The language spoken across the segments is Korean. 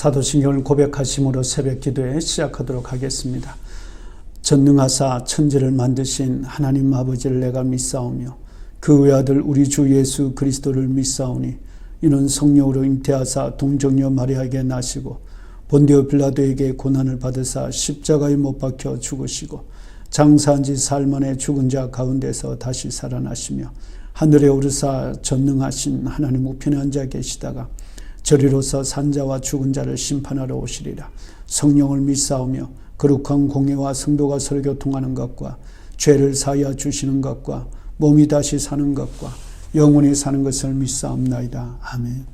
사도신경을 고백하심으로 새벽 기도에 시작하도록 하겠습니다. 전능하사 천지를 만드신 하나님 아버지를 내가 믿사오며 그 외아들 우리 주 예수 그리스도를 믿사오니 이는 성령으로 잉태하사 동정녀 마리아에게 나시고 본디오 빌라도에게 고난을 받으사 십자가에 못 박혀 죽으시고 장사한 지 사흘 만에 죽은 자 가운데서 다시 살아나시며 하늘에 오르사 전능하신 하나님 우편에 앉아 계시다가 저리로서 산자와 죽은 자를 심판하러 오시리라. 성령을 믿사오며 거룩한 공예와 성도가 서로 교통하는 것과 죄를 사하여 주시는 것과 몸이 다시 사는 것과 영원히 사는 것을 믿사옵나이다. 아멘.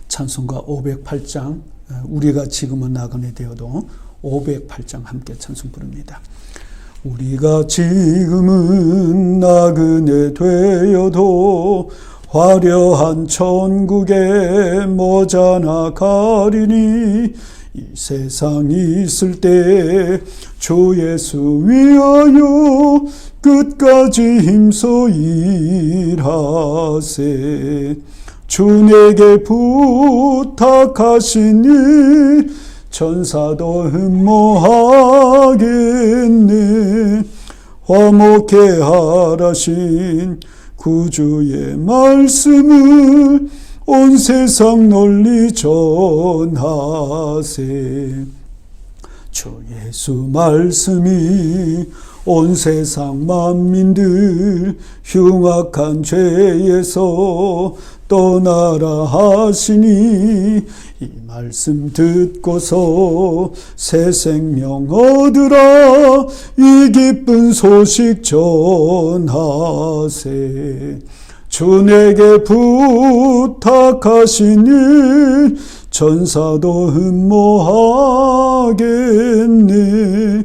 찬송가 508장, 우리가 지금은 나그네 되어도 508장 함께 찬송 부릅니다. 우리가 지금은 나그네 되어도 화려한 천국에 머지않아 가리니 이 세상 있을 때 주 예수 위하여 끝까지 힘써 일하세. 주 내게 부탁하신 일 천사도 흠모하겠네. 화목해 하라신 구주의 말씀을 온 세상 널리 전하세. 주 예수 말씀이 온 세상 만민들 흉악한 죄에서 떠나라 하시니 이 말씀 듣고서 새 생명 얻으라. 이 기쁜 소식 전하세. 주 내게 부탁하신 일 천사도 흠모하겠네.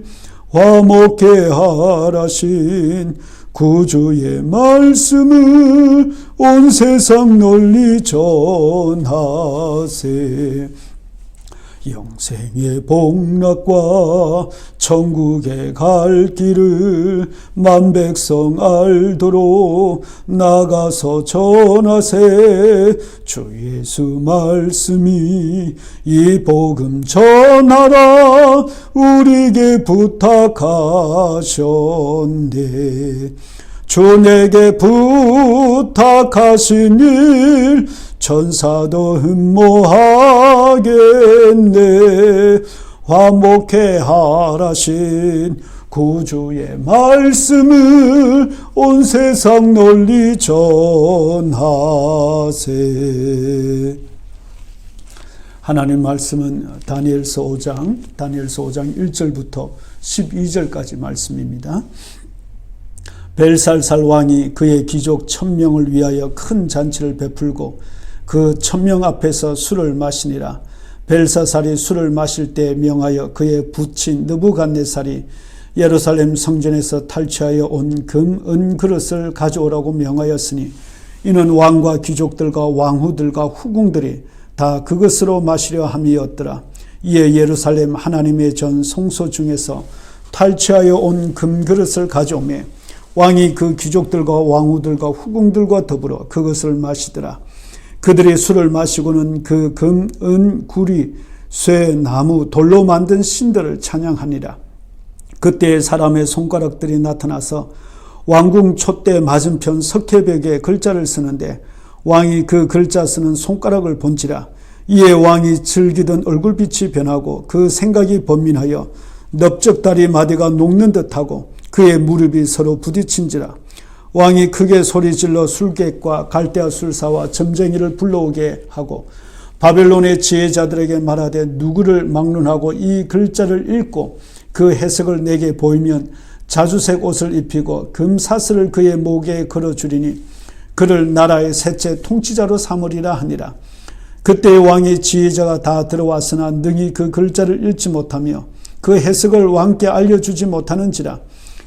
화목해 하라신 구주의 말씀을 온 세상 널리 전하세. 영생의 복락과 천국에 갈 길을 만백성 알도록 나가서 전하세. 주 예수 말씀이 이 복음 전하라 우리에게 부탁하셨네. 주 내게 부탁하신 일 천사도 흠모하겠네. 화목해 하라신 구주의 말씀을 온 세상 널리 전하세. 하나님 말씀은 다니엘서 5장 1절부터 12절까지 말씀입니다. 벨살살 왕이 그의 귀족 1000명을 위하여 큰 잔치를 베풀고 그 1000명 앞에서 술을 마시니라. 벨사살이 술을 마실 때 명하여 그의 부친 느부갓네살이 예루살렘 성전에서 탈취하여 온 금, 은 그릇을 가져오라고 명하였으니 이는 왕과 귀족들과 왕후들과 후궁들이 다 그것으로 마시려 함이었더라. 이에 예루살렘 하나님의 전 성소 중에서 탈취하여 온 금 그릇을 가져오매 왕이 그 귀족들과 왕후들과 후궁들과 더불어 그것을 마시더라. 그들이 술을 마시고는 그 금, 은, 구리, 쇠, 나무, 돌로 만든 신들을 찬양하니라. 그때 사람의 손가락들이 나타나서 왕궁 촛대 맞은편 석회벽에 글자를 쓰는데 왕이 그 글자 쓰는 손가락을 본지라. 이에 왕이 즐기던 얼굴빛이 변하고 그 생각이 번민하여 넓적다리 마디가 녹는 듯하고 그의 무릎이 서로 부딪힌지라. 왕이 크게 소리질러 술객과 갈대아 술사와 점쟁이를 불러오게 하고 바벨론의 지혜자들에게 말하되 누구를 막론하고 이 글자를 읽고 그 해석을 내게 보이면 자주색 옷을 입히고 금사슬을 그의 목에 걸어주리니 그를 나라의 셋째 통치자로 삼으리라 하니라. 그때 왕의 지혜자가 다 들어왔으나 능히 그 글자를 읽지 못하며 그 해석을 왕께 알려주지 못하는지라.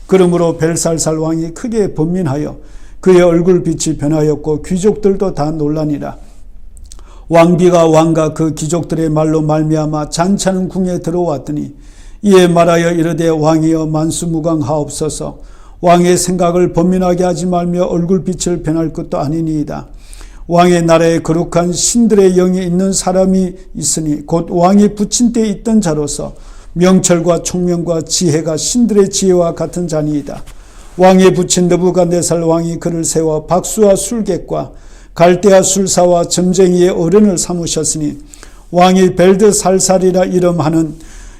그러므로 벨살살 왕이 크게 번민하여 그의 얼굴빛이 변하였고 귀족들도 다 놀라니라. 왕비가 왕과 그 귀족들의 말로 말미암아 잔치하는 궁에 들어왔더니 이에 말하여 이르되 왕이여 만수무강하옵소서. 왕의 생각을 번민하게 하지 말며 얼굴빛을 변할 것도 아니니이다. 왕의 나라에 거룩한 신들의 영이 있는 사람이 있으니 곧 왕이 붙인 때 있던 자로서 명철과 총명과 지혜가 신들의 지혜와 같은 자니이다. 왕에 붙인 느부갓네살 왕이 그를 세워 박수와 술객과 갈대아 술사와 점쟁이의 어른을 삼으셨으니 왕이 벨드살살이라 이름하는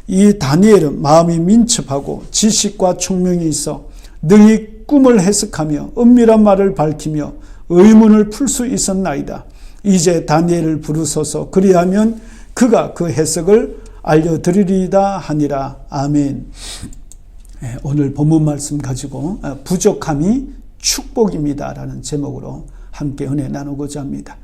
이 다니엘은 마음이 민첩하고 지식과 총명이 있어 능히 꿈을 해석하며 은밀한 말을 밝히며 의문을 풀 수 있었나이다. 이제 다니엘을 부르소서. 그리하면 그가 그 해석을 알려드리리다 하니라. 아멘. 오늘 본문 말씀 가지고 부족함이 축복입니다 라는 제목으로 함께 은혜 나누고자 합니다.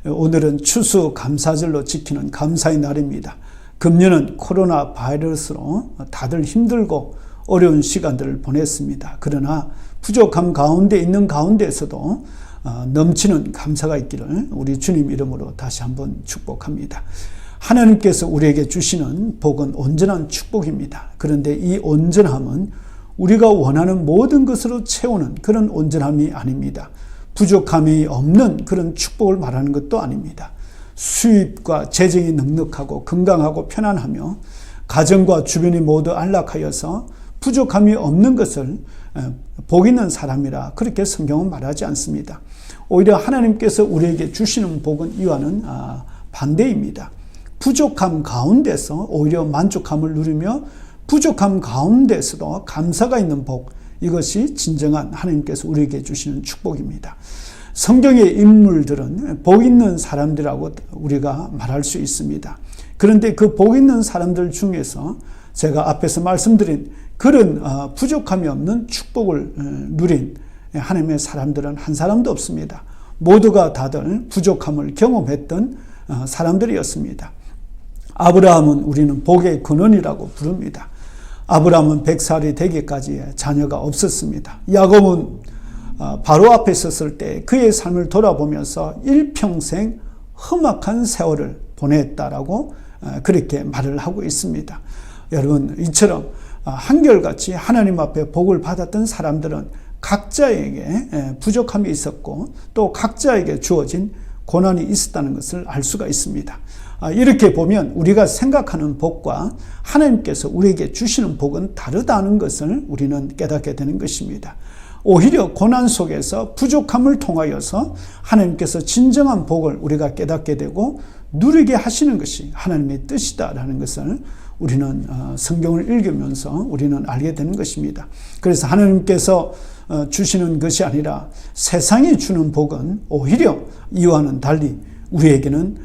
오늘은 추수감사절로 지키는 감사의 날입니다. 금년은 코로나 바이러스로 다들 힘들고 어려운 시간들을 보냈습니다. 그러나 부족함 가운데 있는 가운데에서도 넘치는 감사가 있기를 우리 주님 이름으로 다시 한번 축복합니다. 하나님께서 우리에게 주시는 복은 온전한 축복입니다. 그런데 이 온전함은 우리가 원하는 모든 것으로 채우는 그런 온전함이 아닙니다. 부족함이 없는 그런 축복을 말하는 것도 아닙니다. 수입과 재정이 넉넉하고 건강하고 편안하며 가정과 주변이 모두 안락하여서 부족함이 없는 것을 복 있는 사람이라 그렇게 성경은 말하지 않습니다. 오히려 하나님께서 우리에게 주시는 복은 이와는 반대입니다. 부족함 가운데서 오히려 만족함을 누리며 부족함 가운데서도 감사가 있는 복, 이것이 진정한 하나님께서 우리에게 주시는 축복입니다. 성경의 인물들은 복 있는 사람들이라고 우리가 말할 수 있습니다. 그런데 그 복 있는 사람들 중에서 제가 앞에서 말씀드린 그런 부족함이 없는 축복을 누린 하나님의 사람들은 한 사람도 없습니다. 모두가 다들 부족함을 경험했던 사람들이었습니다. 아브라함은 우리는 복의 근원이라고 부릅니다. 아브라함은 100살이 되기까지 자녀가 없었습니다. 야곱은 바로 앞에 섰을 때 그의 삶을 돌아보면서 일평생 험악한 세월을 보냈다라고 그렇게 말을 하고 있습니다. 여러분, 이처럼 한결같이 하나님 앞에 복을 받았던 사람들은 각자에게 부족함이 있었고 또 각자에게 주어진 고난이 있었다는 것을 알 수가 있습니다. 이렇게 보면 우리가 생각하는 복과 하나님께서 우리에게 주시는 복은 다르다는 것을 우리는 깨닫게 되는 것입니다. 오히려 고난 속에서 부족함을 통하여서 하나님께서 진정한 복을 우리가 깨닫게 되고 누리게 하시는 것이 하나님의 뜻이다라는 것을 우리는 성경을 읽으면서 우리는 알게 되는 것입니다. 그래서 하나님께서 주시는 것이 아니라 세상이 주는 복은 오히려 이와는 달리 우리에게는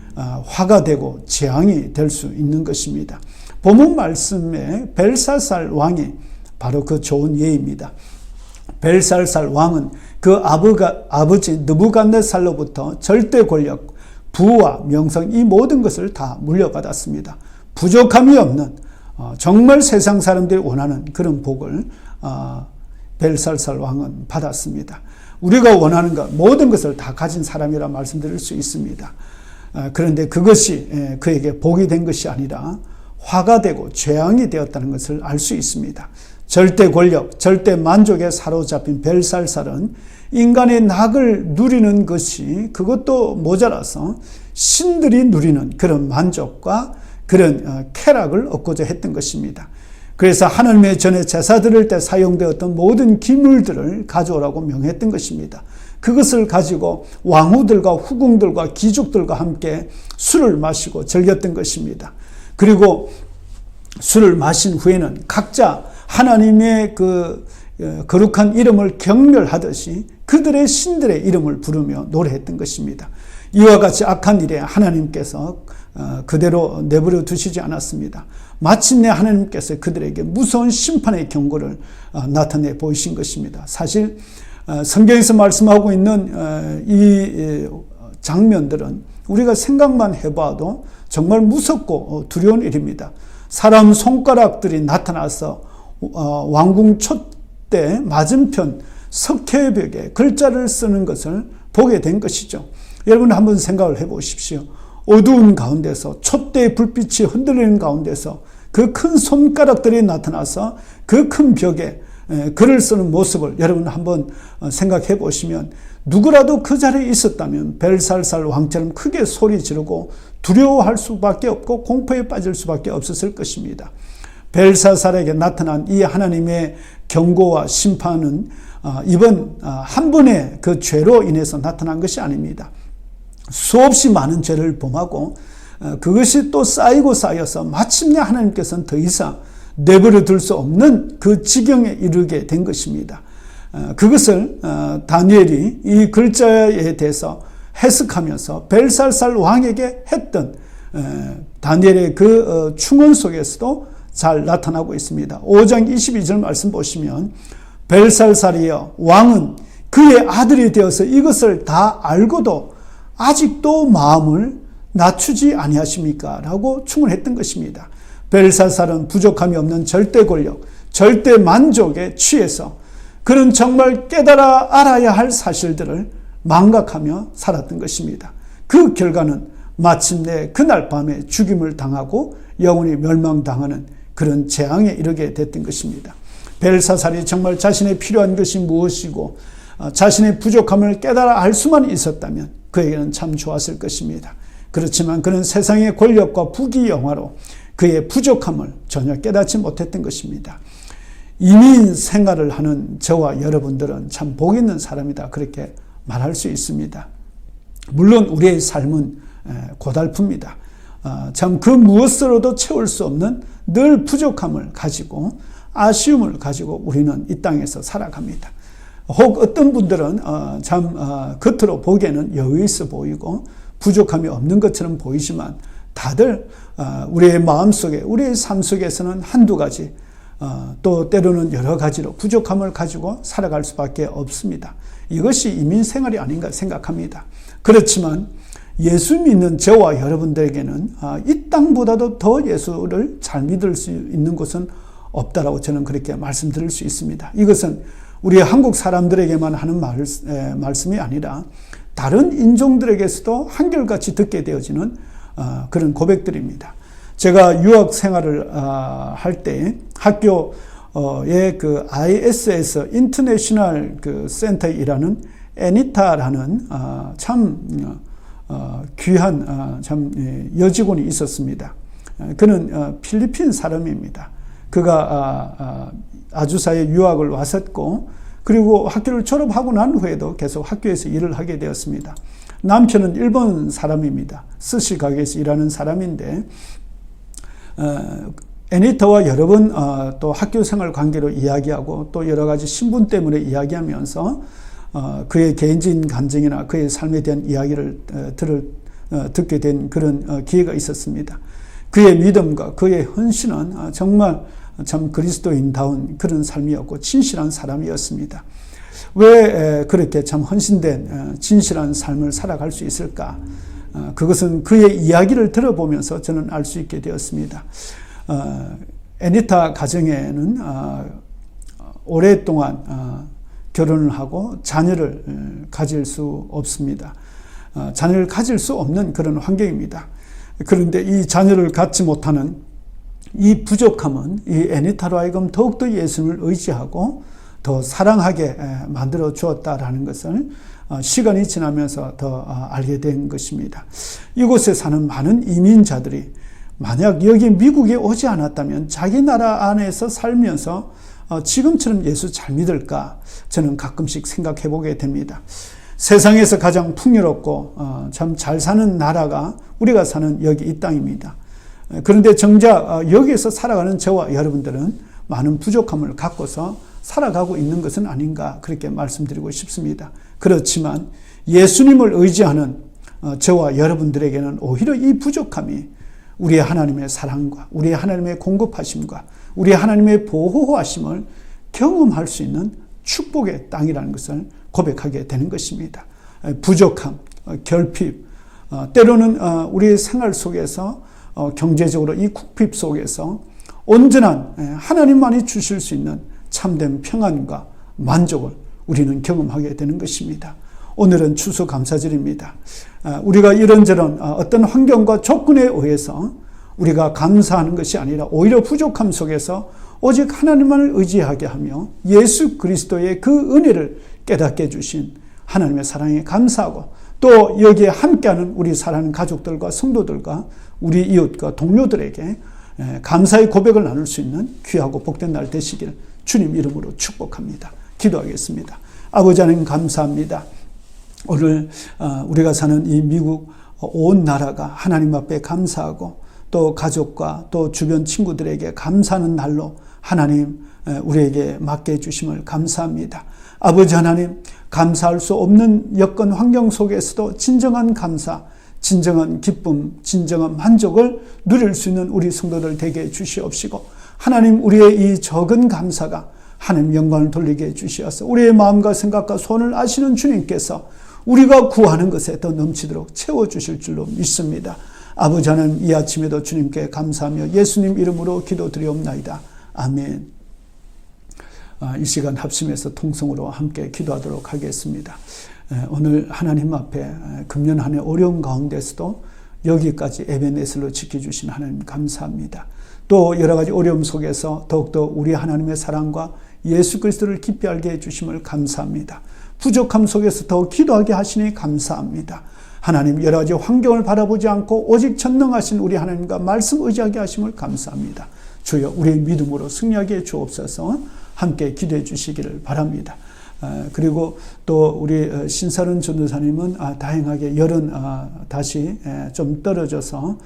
화가 되고 재앙이 될 수 있는 것입니다. 본문 말씀에 벨사살 왕이 바로 그 좋은 예입니다. 벨사살 왕은 그 아버지 느부갓네살로부터 절대 권력, 부와 명성 이 모든 것을 다 물려받았습니다. 부족함이 없는 정말 세상 사람들이 원하는 그런 복을 벨사살 왕은 받았습니다. 우리가 원하는 것 모든 것을 다 가진 사람이라 말씀드릴 수 있습니다. 그런데 그것이 그에게 복이 된 것이 아니라 화가 되고 재앙이 되었다는 것을 알 수 있습니다. 절대 권력, 절대 만족에 사로잡힌 벨살살은 인간의 낙을 누리는 것이 그것도 모자라서 신들이 누리는 그런 만족과 그런 쾌락을 얻고자 했던 것입니다. 그래서 하나님의 전에 제사 드릴 때 사용되었던 모든 기물들을 가져오라고 명했던 것입니다. 그것을 가지고 왕후들과 후궁들과 귀족들과 함께 술을 마시고 즐겼던 것입니다. 그리고 술을 마신 후에는 각자 하나님의 그 거룩한 이름을 경멸하듯이 그들의 신들의 이름을 부르며 노래했던 것입니다. 이와 같이 악한 일에 하나님께서 그대로 내버려 두시지 않았습니다. 마침내 하나님께서 그들에게 무서운 심판의 경고를 나타내 보이신 것입니다. 사실 성경에서 말씀하고 있는 이 장면들은 우리가 생각만 해봐도 정말 무섭고 두려운 일입니다. 사람 손가락들이 나타나서 왕궁 촛대 맞은편 석회벽에 글자를 쓰는 것을 보게 된 것이죠. 여러분 한번 생각을 해보십시오. 어두운 가운데서 촛대의 불빛이 흔들리는 가운데서 그 큰 손가락들이 나타나서 그 큰 벽에 글을 쓰는 모습을 여러분 한번 생각해 보시면 누구라도 그 자리에 있었다면 벨살살 왕처럼 크게 소리 지르고 두려워할 수밖에 없고 공포에 빠질 수밖에 없었을 것입니다. 벨사살에게 나타난 이 하나님의 경고와 심판은 이번 한 번의 그 죄로 인해서 나타난 것이 아닙니다. 수없이 많은 죄를 범하고 그것이 또 쌓이고 쌓여서 마침내 하나님께서는 더 이상 내버려 둘 수 없는 그 지경에 이르게 된 것입니다. 그것을 다니엘이 이 글자에 대해서 해석하면서 벨살살 왕에게 했던 다니엘의 그 충언 속에서도 잘 나타나고 있습니다. 5장 22절 말씀 보시면 벨살살이여 왕은 그의 아들이 되어서 이것을 다 알고도 아직도 마음을 낮추지 아니하십니까? 라고 충언했던 것입니다. 벨살살은 부족함이 없는 절대 권력, 절대 만족에 취해서 그는 정말 깨달아 알아야 할 사실들을 망각하며 살았던 것입니다. 그 결과는 마침내 그날 밤에 죽임을 당하고 영원히 멸망당하는 그런 재앙에 이르게 됐던 것입니다. 벨사살이 정말 자신의 필요한 것이 무엇이고 자신의 부족함을 깨달아 알 수만 있었다면 그에게는 참 좋았을 것입니다. 그렇지만 그는 세상의 권력과 부귀영화로 그의 부족함을 전혀 깨닫지 못했던 것입니다. 이민 생활을 하는 저와 여러분들은 참 복 있는 사람이다, 그렇게 말할 수 있습니다. 물론 우리의 삶은 고달픕니다. 참 그 무엇으로도 채울 수 없는 늘 부족함을 가지고 아쉬움을 가지고 우리는 이 땅에서 살아갑니다. 혹 어떤 분들은 참 겉으로 보기에는 여유 있어 보이고 부족함이 없는 것처럼 보이지만 다들 우리의 마음속에, 우리의 삶 속에서는 한두 가지, 또 때로는 여러 가지로 부족함을 가지고 살아갈 수밖에 없습니다. 이것이 이민생활이 아닌가 생각합니다. 그렇지만 예수 믿는 저와 여러분들에게는 이 땅보다도 더 예수를 잘 믿을 수 있는 곳은 없다라고 저는 그렇게 말씀드릴 수 있습니다. 이것은 우리 한국 사람들에게만 하는 말씀이 아니라 다른 인종들에게서도 한결같이 듣게 되어지는 그런 고백들입니다. 제가 유학 생활을 할 때 학교에 그 ISS 인터내셔널 그 센터에 일하는 애니타라는 참 귀한 참 여직원이 있었습니다. 그는 필리핀 사람입니다. 그가 아주사에 유학을 왔었고 그리고 학교를 졸업하고 난 후에도 계속 학교에서 일을 하게 되었습니다. 남편은 일본 사람입니다. 스시 가게에서 일하는 사람인데 애니타와 여러 번 또 학교 생활 관계로 이야기하고 또 여러 가지 신분 때문에 이야기하면서 그의 개인적인 감정이나 그의 삶에 대한 이야기를 듣게 된 그런 기회가 있었습니다. 그의 믿음과 그의 헌신은 정말 참 그리스도인다운 그런 삶이었고 진실한 사람이었습니다. 왜 그렇게 참 헌신된 진실한 삶을 살아갈 수 있을까? 그것은 그의 이야기를 들어보면서 저는 알 수 있게 되었습니다. 애니타 가정에는 오랫동안 결혼을 하고 자녀를 가질 수 없습니다. 자녀를 가질 수 없는 그런 환경입니다. 그런데 이 자녀를 갖지 못하는 이 부족함은 이 애니타로 하여금 더욱더 예수를 의지하고 더 사랑하게 만들어 주었다라는 것을 시간이 지나면서 더 알게 된 것입니다. 이곳에 사는 많은 이민자들이 만약 여기 미국에 오지 않았다면 자기 나라 안에서 살면서 지금처럼 예수 잘 믿을까 저는 가끔씩 생각해 보게 됩니다. 세상에서 가장 풍요롭고 참 잘 사는 나라가 우리가 사는 여기 이 땅입니다. 그런데 정작 여기에서 살아가는 저와 여러분들은 많은 부족함을 갖고서 살아가고 있는 것은 아닌가 그렇게 말씀드리고 싶습니다. 그렇지만 예수님을 의지하는 저와 여러분들에게는 오히려 이 부족함이 우리의 하나님의 사랑과 우리의 하나님의 공급하심과 우리의 하나님의 보호하심을 경험할 수 있는 축복의 땅이라는 것을 고백하게 되는 것입니다. 부족함, 결핍, 때로는 우리의 생활 속에서 경제적으로 이 국핍 속에서 온전한 하나님만이 주실 수 있는 참된 평안과 만족을 우리는 경험하게 되는 것입니다. 오늘은 추수감사절입니다. 우리가 이런저런 어떤 환경과 조건에 의해서 우리가 감사하는 것이 아니라 오히려 부족함 속에서 오직 하나님만을 의지하게 하며 예수 그리스도의 그 은혜를 깨닫게 해주신 하나님의 사랑에 감사하고, 또 여기에 함께하는 우리 사랑하는 가족들과 성도들과 우리 이웃과 동료들에게 감사의 고백을 나눌 수 있는 귀하고 복된 날 되시길 주님 이름으로 축복합니다. 기도하겠습니다. 아버지 하나님 감사합니다. 오늘 우리가 사는 이 미국 온 나라가 하나님 앞에 감사하고, 또 가족과 또 주변 친구들에게 감사하는 날로 하나님 우리에게 맡게 해주심을 감사합니다. 아버지 하나님, 감사할 수 없는 여건 환경 속에서도 진정한 감사, 진정한 기쁨, 진정한 만족을 누릴 수 있는 우리 성도들 되게 해주시옵시고, 하나님 우리의 이 적은 감사가 하나님 영광을 돌리게 해주시어서 우리의 마음과 생각과 소원을 아시는 주님께서 우리가 구하는 것에 더 넘치도록 채워주실 줄로 믿습니다. 아버지 하나님, 이 아침에도 주님께 감사하며 예수님 이름으로 기도드리옵나이다. 아멘. 이 시간 합심해서 통성으로 함께 기도하도록 하겠습니다. 오늘 하나님 앞에 금년 한 해 어려운 가운데서도 여기까지 에베네셀로 지켜주신 하나님 감사합니다. 또 여러 가지 어려움 속에서 더욱더 우리 하나님의 사랑과 예수 그리스도를 깊이 알게 해주심을 감사합니다. 부족함 속에서 더 기도하게 하시니 감사합니다. 하나님, 여러 가지 환경을 바라보지 않고 오직 전능하신 우리 하나님과 말씀 의지하게 하심을 감사합니다. 주여, 우리의 믿음으로 승리하게 해 주옵소서. 함께 기도해 주시기를 바랍니다. 그리고 또 우리 신사른 전도사님은 다행하게 열은 다시 좀 떨어져서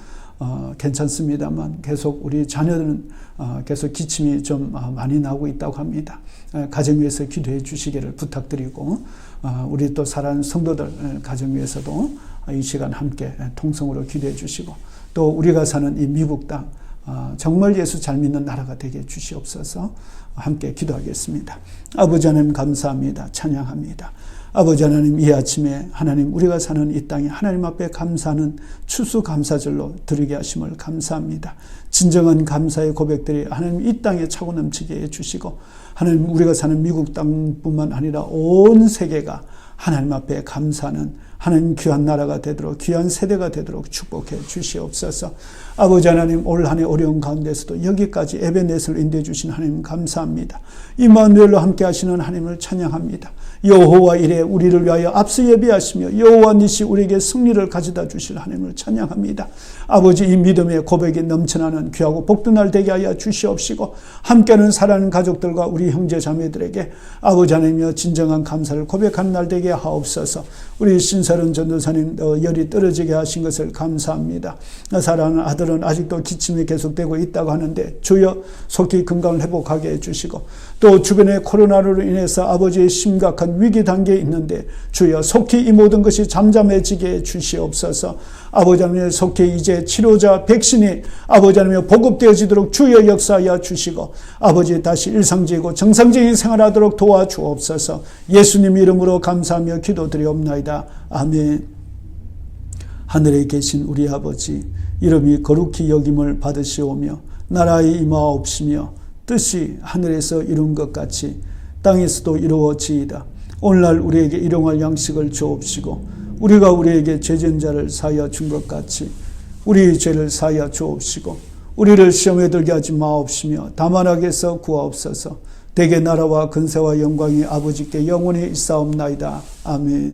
괜찮습니다만 계속 우리 자녀들은 계속 기침이 좀 많이 나고 있다고 합니다. 가정 위해서 기도해 주시기를 부탁드리고, 우리 또 사랑하는 성도들 가정 위해서도 이 시간 함께 통성으로 기도해 주시고, 또 우리가 사는 이 미국 땅 정말 예수 잘 믿는 나라가 되게 해 주시옵소서. 함께 기도하겠습니다. 아버지 하나님 감사합니다. 찬양합니다. 아버지 하나님, 이 아침에 하나님 우리가 사는 이 땅에 하나님 앞에 감사하는 추수감사절로 드리게 하심을 감사합니다. 진정한 감사의 고백들이 하나님 이 땅에 차고 넘치게 해주시고, 하나님 우리가 사는 미국 땅뿐만 아니라 온 세계가 하나님 앞에 감사하는 하나님 귀한 나라가 되도록, 귀한 세대가 되도록 축복해 주시옵소서. 아버지 하나님, 올 한 해 어려운 가운데서도 여기까지 에베네셀로 인도해 주신 하나님 감사합니다. 임마누엘로 함께 하시는 하나님을 찬양합니다. 여호와 이레 우리를 위하여 앞서 예비하시며 여호와 니시 우리에게 승리를 가져다 주실 하나님을 찬양합니다. 아버지, 이 믿음의 고백이 넘쳐나는 귀하고 복된 날 되게 하여 주시옵시고, 함께하는 사랑하는 가족들과 우리 형제 자매들에게 아버지 하나님여 진정한 감사를 고백하는 날 되게 하옵소서. 우리 신사른 전도사님 열이 떨어지게 하신 것을 감사합니다. 사랑하는 아들은 아직도 기침이 계속되고 있다고 하는데 주여 속히 건강을 회복하게 해주시고, 또 주변의 코로나로 인해서 아버지의 심각한 위기 단계에 있는데 주여 속히 이 모든 것이 잠잠해지게 해주시옵소서. 아버지 하나님, 속히 이제 치료자 백신이 아버지 하나님 보급되어지도록 주여 역사하여 주시고, 아버지 다시 일상적이고 정상적인 생활하도록 도와주옵소서. 예수님 이름으로 감사하며 기도드리옵나이다. 아멘. 하늘에 계신 우리 아버지, 이름이 거룩히 여김을 받으시오며 나라의 임하옵시며 뜻이 하늘에서 이룬 것 같이 땅에서도 이루어지이다. 오늘날 우리에게 일용할 양식을 주옵시고, 우리가 우리에게 죄진 자를 사하여 준 것 같이 우리 죄를 사하여 주옵시고, 우리를 시험에 들게 하지 마옵시며 다만 악에서 구하옵소서. 대개 나라와 근세와 영광이 아버지께 영원히 있사옵나이다. 아멘.